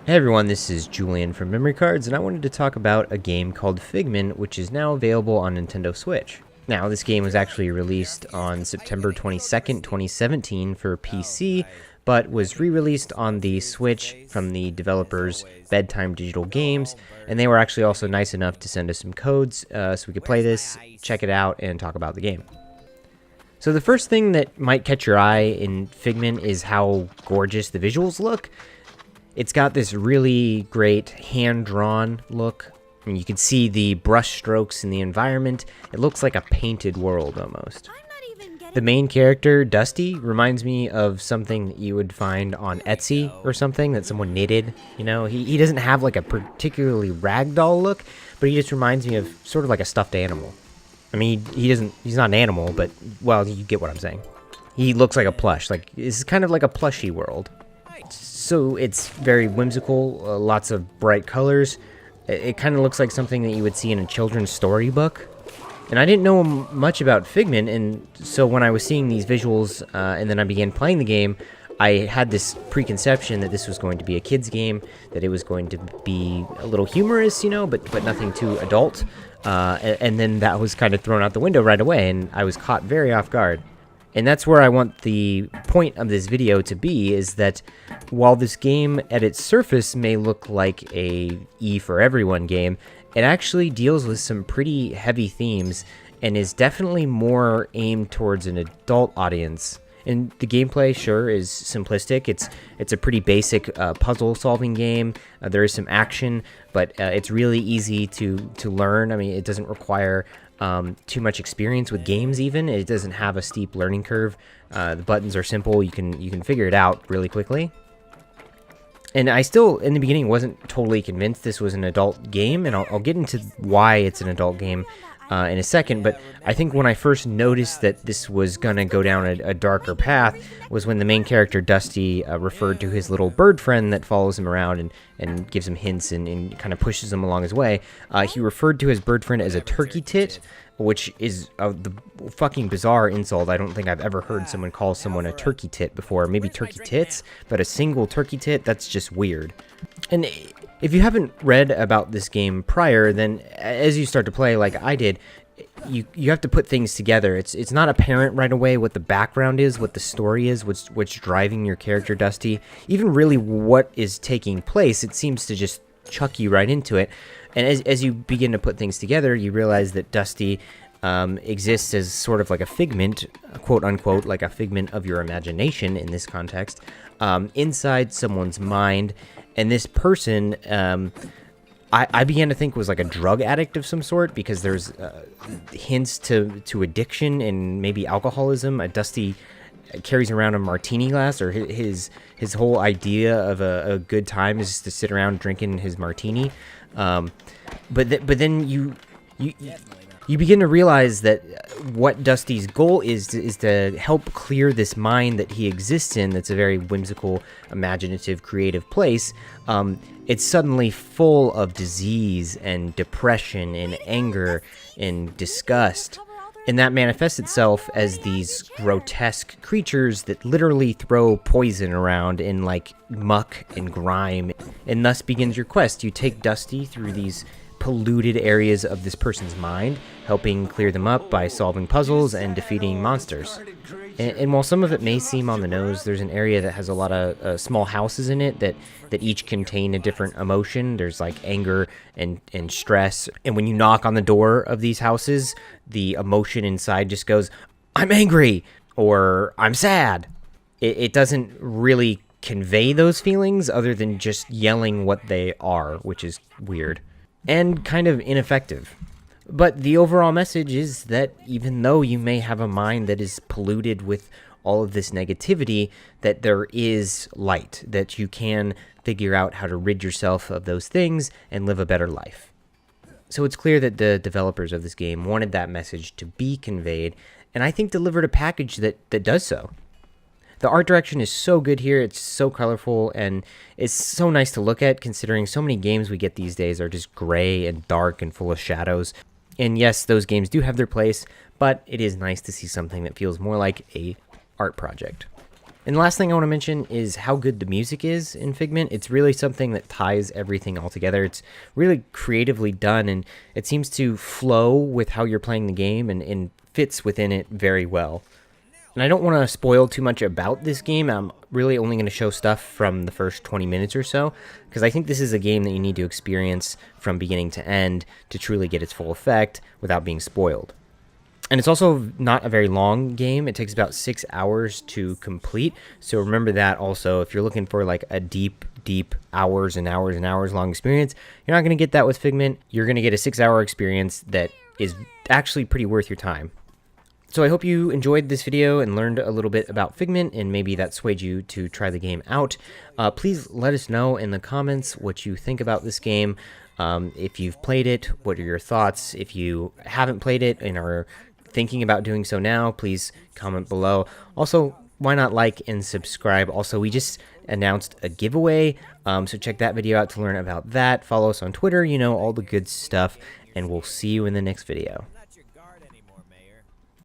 Hey everyone, this is Julian from Memory Cards, and I wanted to talk about a game called Figment, which is now available on Nintendo Switch. Now, this game was actually released on September 22nd, 2017 for PC, but was re-released on the Switch from the developers Bedtime Digital Games, and they were actually also nice enough to send us some codes so we could play this, check it out, and talk about the game. So the first thing that might catch your eye in Figment is how gorgeous the visuals look. It's got this really great hand-drawn look. I mean, you can see the brush strokes in the environment. It looks like a painted world almost. The main character, Dusty, reminds me of something that you would find on Etsy or something that someone knitted. You know, he doesn't have like a particularly ragdoll look, but he just reminds me of sort of like a stuffed animal. I mean, he's not an animal, but, well, you get what I'm saying. He looks like a plush. Like, it's kind of like a plushy world. So it's very whimsical, lots of bright colors. It kind of looks like something that you would see in a children's storybook. And I didn't know much about Figment, and so when I was seeing these visuals and then I began playing the game, I had this preconception that this was going to be a kid's game, that it was going to be a little humorous, you know, but nothing too adult. And then that was kind of thrown out the window right away, and I was caught very off guard. And that's where I want the point of this video to be, is that while this game at its surface may look like a E for everyone game, it actually deals with some pretty heavy themes and is definitely more aimed towards an adult audience. And the gameplay, sure, is simplistic. It's a pretty basic puzzle solving game. There is some action, but it's really easy to learn. I mean, it doesn't require too much experience with games. Even it doesn't have a steep learning curve. The buttons are simple. You can figure it out really quickly. And I still, in the beginning, wasn't totally convinced this was an adult game, and I'll get into why it's an adult game in a second. But I think when I first noticed that this was gonna go down a darker path was when the main character Dusty referred to his little bird friend that follows him around and gives him hints and kind of pushes him along his way. He referred to his bird friend as a turkey tit, which is the fucking bizarre insult. I don't think I've ever heard someone call someone a turkey tit before. Maybe turkey tits, but a single turkey tit, that's just weird. And if you haven't read about this game prior, then as you start to play like I did, you have to put things together. It's not apparent right away what the background is, what the story is, what's driving your character Dusty, even really what is taking place. It seems to just chuck you right into it. And as you begin to put things together, you realize that Dusty exists as sort of like a figment, quote unquote, like a figment of your imagination in this context, inside someone's mind. And this person, I began to think was like a drug addict of some sort, because there's hints to addiction and maybe alcoholism. Dusty carries around a martini glass, or his whole idea of a good time is just to sit around drinking his martini. But then you begin to realize that what Dusty's goal is to help clear this mind that he exists in. That's a very whimsical, imaginative, creative place. It's suddenly full of disease and depression and anger and disgust. And that manifests itself as these grotesque creatures that literally throw poison around in like muck and grime. And thus begins your quest. You take Dusty through these polluted areas of this person's mind, helping clear them up by solving puzzles and defeating monsters. And while some of it may seem on the nose, there's an area that has a lot of small houses in it that each contain a different emotion. There's like anger and stress. And when you knock on the door of these houses, the emotion inside just goes, "I'm angry," or "I'm sad." It doesn't really convey those feelings other than just yelling what they are, which is weird and kind of ineffective. But the overall message is that even though you may have a mind that is polluted with all of this negativity, that there is light, that you can figure out how to rid yourself of those things and live a better life. So it's clear that the developers of this game wanted that message to be conveyed, and I think delivered a package that does so. The art direction is so good here. It's so colorful, and it's so nice to look at, considering so many games we get these days are just gray and dark and full of shadows. And yes, those games do have their place, but it is nice to see something that feels more like a art project. And the last thing I want to mention is how good the music is in Figment. It's really something that ties everything all together. It's really creatively done, and it seems to flow with how you're playing the game and fits within it very well. And I don't want to spoil too much about this game. I'm really only going to show stuff from the first 20 minutes or so, because I think this is a game that you need to experience from beginning to end to truly get its full effect without being spoiled. And it's also not a very long game. It takes about 6 hours to complete. So remember that also. If you're looking for like a deep hours and hours and hours long experience, you're not going to get that with Figment. You're going to get a 6-hour experience that is actually pretty worth your time. So I hope you enjoyed this video and learned a little bit about Figment, and maybe that swayed you to try the game out. Please let us know in the comments what you think about this game. If you've played it, what are your thoughts? If you haven't played it and are thinking about doing so now, please comment below. Also, why not like and subscribe? Also, we just announced a giveaway, so check that video out to learn about that. Follow us on Twitter, you know, all the good stuff, and we'll see you in the next video.